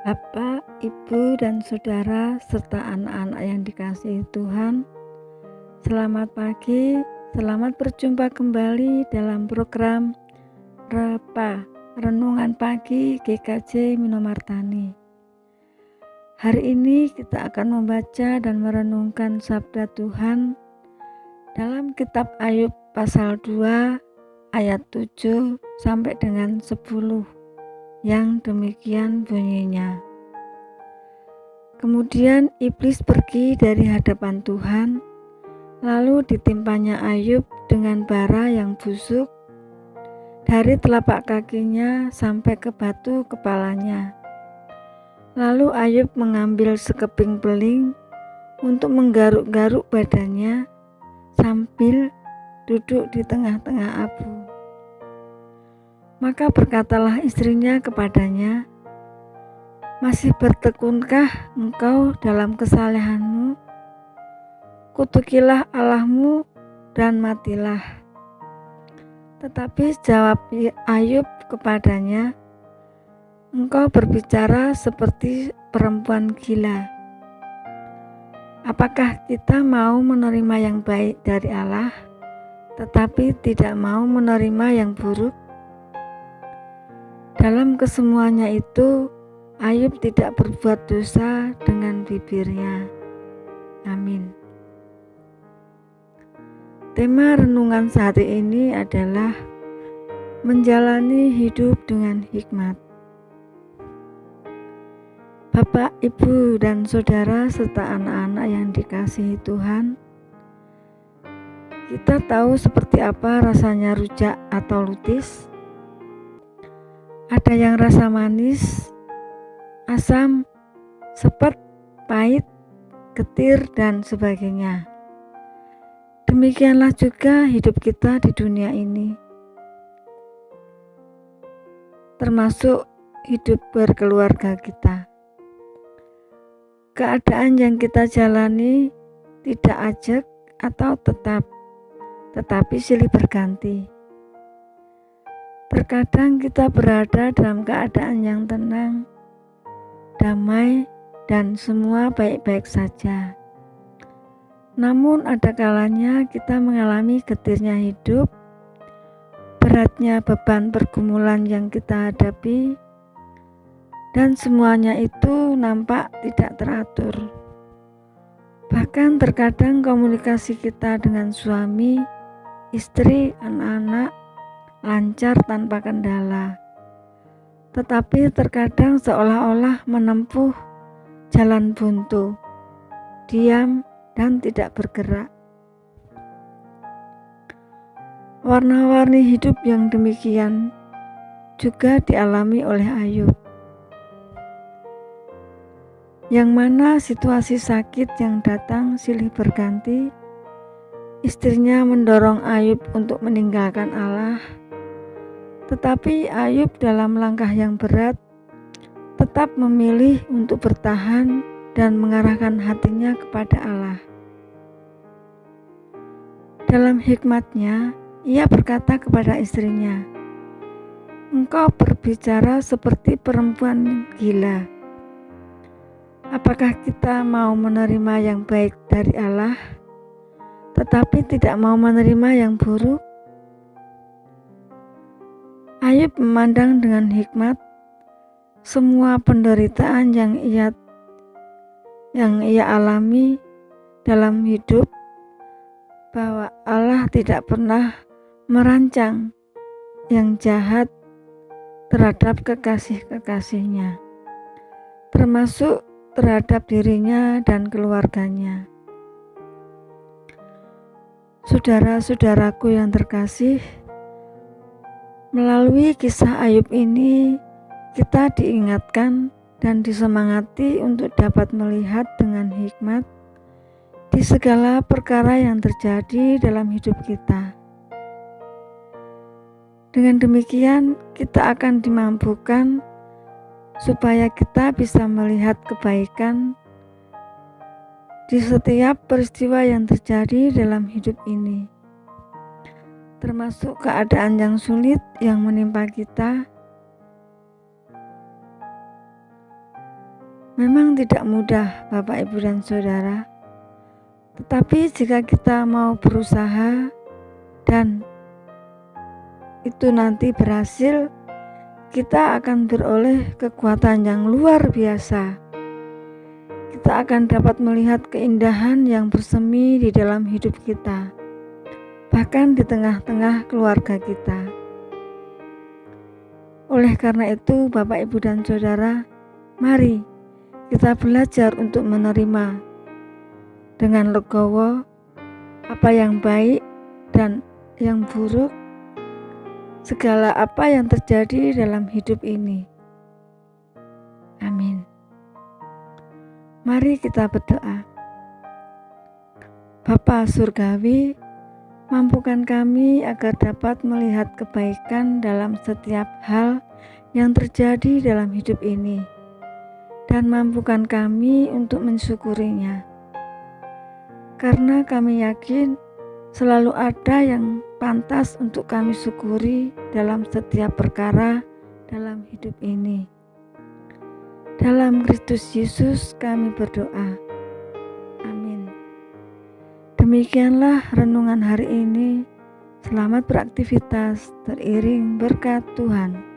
Bapak, Ibu, dan Saudara, serta anak-anak yang dikasihi Tuhan, selamat pagi, selamat berjumpa kembali dalam program REPA, Renungan Pagi GKJ Minomartani. Hari ini kita akan membaca dan merenungkan sabda Tuhan dalam kitab Ayub pasal 2 ayat 7 sampai dengan 10. Yang demikian bunyinya. Kemudian iblis pergi dari hadapan Tuhan, lalu ditimpanya Ayub dengan bara yang busuk dari telapak kakinya sampai ke batu kepalanya. Lalu Ayub mengambil sekeping beling untuk menggaruk-garuk badannya sambil duduk di tengah-tengah abu. Maka berkatalah istrinya kepadanya, "Masih bertekunkah engkau dalam kesalehanmu? Kutukilah Allahmu dan matilah." Tetapi jawab Ayub kepadanya, "Engkau berbicara seperti perempuan gila. Apakah kita mau menerima yang baik dari Allah, tetapi tidak mau menerima yang buruk?" Dalam kesemuanya itu, Ayub tidak berbuat dosa dengan bibirnya. Amin. Tema renungan saat ini adalah menjalani hidup dengan hikmat. Bapak, Ibu, dan Saudara, serta anak-anak yang dikasihi Tuhan, kita tahu seperti apa rasanya rujak atau lutis. Ada yang rasa manis, asam, sepet, pahit, getir, dan sebagainya. Demikianlah juga hidup kita di dunia ini, termasuk hidup berkeluarga kita. Keadaan yang kita jalani tidak ajak atau tetap, tetapi silih berganti. Terkadang kita berada dalam keadaan yang tenang, damai, dan semua baik-baik saja. Namun ada kalanya kita mengalami getirnya hidup, beratnya beban pergumulan yang kita hadapi, dan semuanya itu nampak tidak teratur. Bahkan terkadang komunikasi kita dengan suami, istri, anak-anak lancar tanpa kendala. Tetapi terkadang seolah-olah menempuh jalan buntu, diam dan tidak bergerak. Warna-warni hidup yang demikian juga dialami oleh Ayub, yang mana situasi sakit yang datang silih berganti. Istrinya mendorong Ayub untuk meninggalkan Allah, tetapi Ayub dalam langkah yang berat tetap memilih untuk bertahan dan mengarahkan hatinya kepada Allah. Dalam hikmatnya, ia berkata kepada istrinya, "Engkau berbicara seperti perempuan gila. Apakah kita mau menerima yang baik dari Allah, tetapi tidak mau menerima yang buruk?" Ayub memandang dengan hikmat semua penderitaan yang ia alami dalam hidup, bahwa Allah tidak pernah merancang yang jahat terhadap kekasih-kekasihnya, termasuk terhadap dirinya dan keluarganya. Saudara-saudaraku yang terkasih, melalui kisah Ayub ini kita diingatkan dan disemangati untuk dapat melihat dengan hikmat di segala perkara yang terjadi dalam hidup kita. Dengan demikian, kita akan dimampukan supaya kita bisa melihat kebaikan di setiap peristiwa yang terjadi dalam hidup ini, termasuk keadaan yang sulit yang menimpa kita. Memang tidak mudah, Bapak, Ibu, dan Saudara. Tetapi jika kita mau berusaha dan itu nanti berhasil, kita akan beroleh kekuatan yang luar biasa. Kita akan dapat melihat keindahan yang bersemi di dalam hidup kita, bahkan di tengah-tengah keluarga kita. Oleh karena itu, Bapak, Ibu, dan Saudara, mari kita belajar untuk menerima dengan legowo apa yang baik dan yang buruk, segala apa yang terjadi dalam hidup ini. Amin. Mari kita berdoa. Bapa Surgawi, mampukan kami agar dapat melihat kebaikan dalam setiap hal yang terjadi dalam hidup ini, dan mampukan kami untuk mensyukurinya. Karena kami yakin selalu ada yang pantas untuk kami syukuri dalam setiap perkara dalam hidup ini. Dalam Kristus Yesus kami berdoa. Amin. Demikianlah renungan hari ini. Selamat beraktivitas, teriring berkat Tuhan.